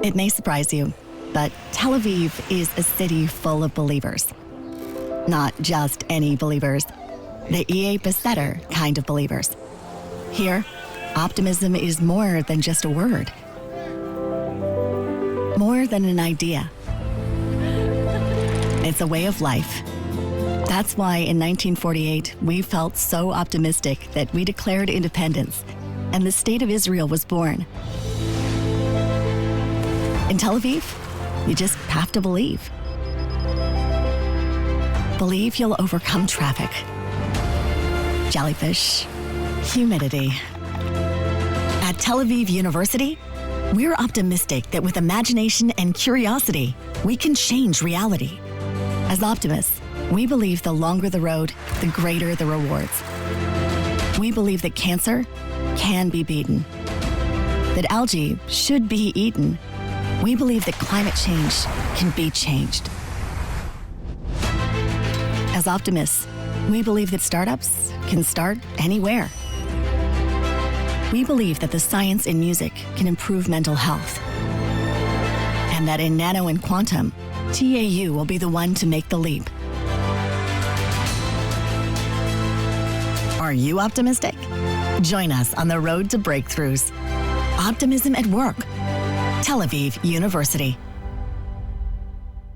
It may surprise you, but Tel Aviv is a city full of believers. Not just any believers, the Ehe Beseder kind of believers. Here, optimism is more than just a word, more than an idea. It's a way of life. That's why in 1948, we felt so optimistic that we declared independence and the State of Israel was born. In Tel Aviv, you just have to believe. Believe you'll overcome traffic, jellyfish, humidity. At Tel Aviv University, we're optimistic that with imagination and curiosity, we can change reality. As optimists, we believe the longer the road, the greater the rewards. We believe that cancer can be beaten, that algae should be eaten. We believe that climate change can be changed. As optimists, we believe that startups can start anywhere. We believe that the science in music can improve mental health, and that in nano and quantum, TAU will be the one to make the leap. Are you optimistic? Join us on the road to breakthroughs. Optimism at work. Tel Aviv University.